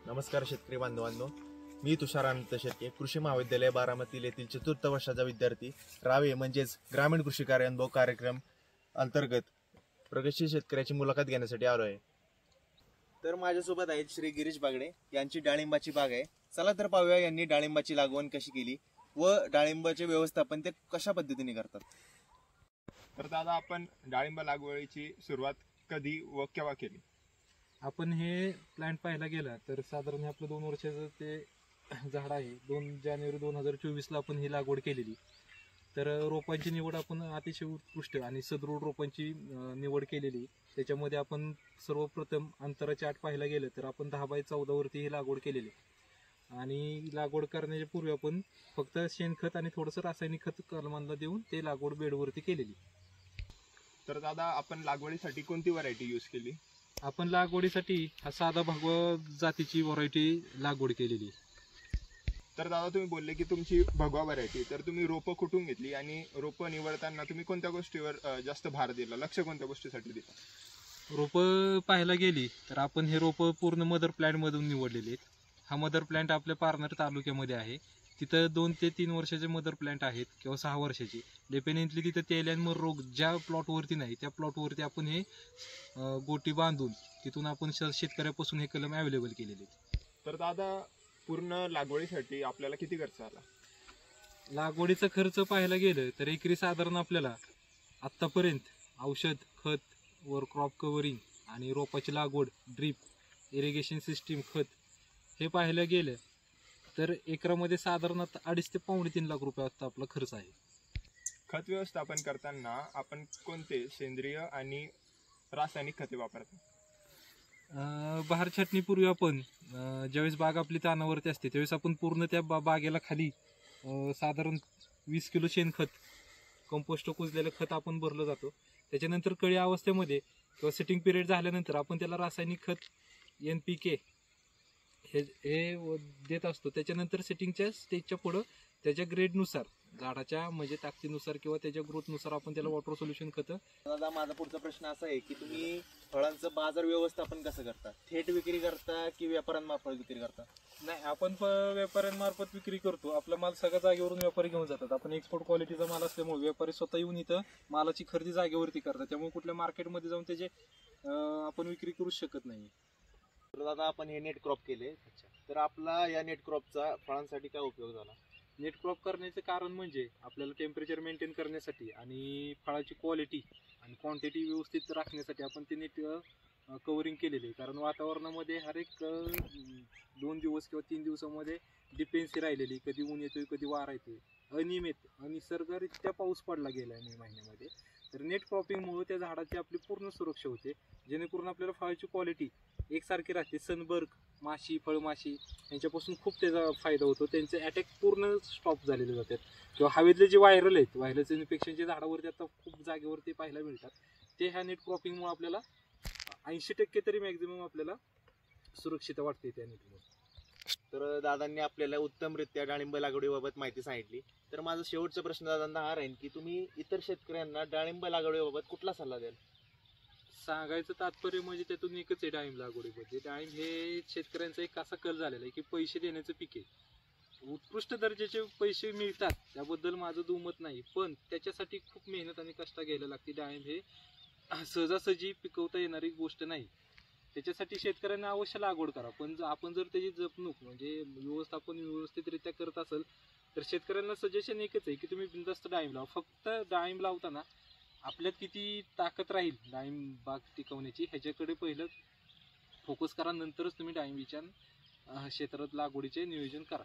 नमस्कार शेतकरी बांधवांनो, मी तुषार अनंत शेट्टे, कृषी महाविद्यालय बारामती येथील चतुर्थ वर्षाचा विद्यार्थी रावे म्हणजेच ग्रामीण कृषी कार्यानुभव कार्यक्रम अंतर्गत प्रगतशील शेतकऱ्याची मुलाखत घेण्यासाठी आलो आहे। तर माझ्यासोबत आहेत श्री गिरीश बागडे, यांची डाळिंबाची बाग आहे। चला तर पाहूया यांनी डाळिंबाची लागवड कशी केली व डाळिंबाचे व्यवस्थापन ते कशा पद्धतीने करतात। तर दादा, आपण डाळिंब लागवडीची सुरुवात कधी व केव्हा केली? आपण हे प्लॅन्ट पाहायला गेला तर साधारण आपलं 2 वर्षाचं ते झाड आहे। 2 जानेवारी 2024ला आपण ही लागवड केलेली। तर रोपांची निवड आपण अतिशय उत्कृष्ट आणि सदृढ रोपांची निवड केलेली। त्याच्यामध्ये आपण सर्वप्रथम अंतराची आट पाहायला गेलं तर आपण 10x14 वरती ही लागवड केलेली आणि लागवड करण्याच्या पूर्वी आपण फक्त शेणखत आणि थोडंसं रासायनिक खत कलमांना देऊन ते लागवड बेडवरती केलेली। तर दादा, आपण लागवडीसाठी कोणती व्हरायटी यूज केली? आपण लागवडीसाठी हा साधा भगवा जातीची व्हरायटी लागवड केलेली। तर दादा, तुम्ही बोलले की तुमची भगवा व्हरायटी, तर तुम्ही रोपं कुठून घेतली आणि रोपं निवडताना तुम्ही कोणत्या गोष्टीवर जास्त भार दिला, लक्ष कोणत्या गोष्टीसाठी दिला? रोपं पाहायला गेली तर आपण हे रोपं पूर्ण मदर प्लॅन्ट मधून निवडलेले आहेत। हा मदर प्लॅन्ट आपल्या पारनेर तालुक्यामध्ये आहे। तिथं 2 ते 3 वर्षाचे मदर प्लॅन्ट आहेत किंवा 6 वर्षाची। डेफिनेटली तिथं तेल आणि मर रोग ज्या प्लॉटवरती नाही त्या प्लॉटवरती आपण हे गोटी बांधून तिथून आपण शेतकऱ्यापासून हे कलम अवेलेबल केलेले आहेत। तर दादा, पूर्ण लागवडीसाठी आपल्याला किती खर्च आला? लागवडीचा खर्च पाहायला गेलं तर एकरी साधारण आपल्याला आत्तापर्यंत औषध, खत वर क्रॉप कव्हरिंग आणि रोपाची लागवड, ड्रीप इरिगेशन सिस्टीम, खत हे पाहायला गेलं तर एकरामध्ये साधारणतः 2.5 ते 3.5 लाख रुपये आता आपला खर्च आहे। खत व्यवस्थापन करताना आपण कोणते सेंद्रिय आणि रासायनिक खते वापरतो? बहार छाटणीपूर्वी आपण ज्यावेळेस बाग आपली तानावरती असते त्यावेळेस आपण पूर्ण त्या बागेला खाली साधारण 20 किलो शेणखत, कंपोस्ट कुजलेलं खत आपण भरलं जातो। त्याच्यानंतर कळी अवस्थेमध्ये किंवा सेटिंग पिरियड झाल्यानंतर आपण त्याला रासायनिक खत NPK हे देत असतो। त्याच्यानंतर सेटिंगच्या स्टेजच्या पुढं त्याच्या ग्रेडनुसार, झाडाच्या म्हणजे ताकदीनुसार किंवा त्याच्या ग्रोथनुसार आपण त्याला वॉटर सोल्युशन खत। दादा, माझा पुढचा प्रश्न असा आहे की तुम्ही फळांचं बाजार व्यवस्थापन कसं करता? थेट विक्री करता की व्यापाऱ्यांमार्फत विक्री करता? नाही, आपण व्यापाऱ्यांमार्फत विक्री करतो। आपला माल सगळ्या जागेवरून व्यापारी घेऊन जातात। आपण एक्सपोर्ट क्वालिटीचा माल असल्यामुळे व्यापारी स्वतः येऊन इथं मालाची खरेदी जागेवरती करतात। त्यामुळे कुठल्या मार्केटमध्ये जाऊन त्याचे आपण विक्री करू शकत नाही। तर दादा, आपण हे नेट क्रॉप केले, तर आपला या नेट क्रॉपचा फळांसाठी काय उपयोग झाला? नेट क्रॉप करण्याचे कारण म्हणजे आपल्याला टेम्परेचर मेंटेन करण्यासाठी आणि फळाची क्वालिटी आणि क्वांटिटी व्यवस्थित राखण्यासाठी आपण ते नेट कव्हरिंग केलेली आहे। कारण वातावरणामध्ये हर एक 2 दिवस किंवा 3 दिवसामध्ये डिपेन्सी राहिलेली, कधी ऊन येतोय कधी वारा येतोय, अनियमित निसर्गरित्या पाऊस पडला गेला मे महिन्यामध्ये। तर नेट क्रॉपिंगमुळे त्या झाडाची आपली पूर्ण सुरक्षा होते, जेणेकरून आपल्याला फळाची क्वालिटी एकसारखी राहते। सनबर्ग, माशी, फळमाशी यांच्यापासून खूप त्याचा फायदा होतो। त्यांचे अटॅक पूर्ण स्टॉप झालेले जातात किंवा हवेतले जे व्हायरल इन्फेक्शनचे झाडावरती आता खूप जागेवरती पाहायला मिळतात, ते ह्या नेट क्रॉपिंगमुळे आपल्याला 80% तरी मॅक्झिमम आपल्याला सुरक्षितता वाटते त्या नेटमुळे। तर दादांनी आपल्याला उत्तमरित्या डाळिंब लागवडीबाबत माहिती सांगितली। तर माझा शेवटचा प्रश्न दादांना हा राहील की तुम्ही इतर शेतकऱ्यांना डाळिंब लागवडीबाबत कुठला सल्ला द्याल? सांगायचं तात्पर्य म्हणजे त्यातून एकच आहे डाळिंब लागवडीमध्ये। डाळिंब हे शेतकऱ्यांचा एक असा कल झालेला आहे की पैसे देण्याचं पीक आहे। उत्कृष्ट दर्जाचे पैसे मिळतात त्याबद्दल माझं दुमत नाही, पण त्याच्यासाठी खूप मेहनत आणि कष्ट घ्यायला लागते। डाळिंब हे सहजासहजी पिकवता येणारी गोष्ट नाही। त्याच्यासाठी शेतकऱ्यांना अवश्य लागवड करा, पण आपण जर त्याची जपणूक म्हणजे व्यवस्थापन व्यवस्थितरित्या करत असेल तर शेतकऱ्यांना सजेशन एकच आहे की तुम्ही बिनधास्त डाळिंब लावा। फक्त डाळिंब लावताना आपल्यात किती ताकद राहील डाळिंब बाग टिकवण्याची ह्याच्याकडे पहिलं फोकस करा, नंतरच तुम्ही डाळिंबीच्या क्षेत्रात लागवडीचे नियोजन करा।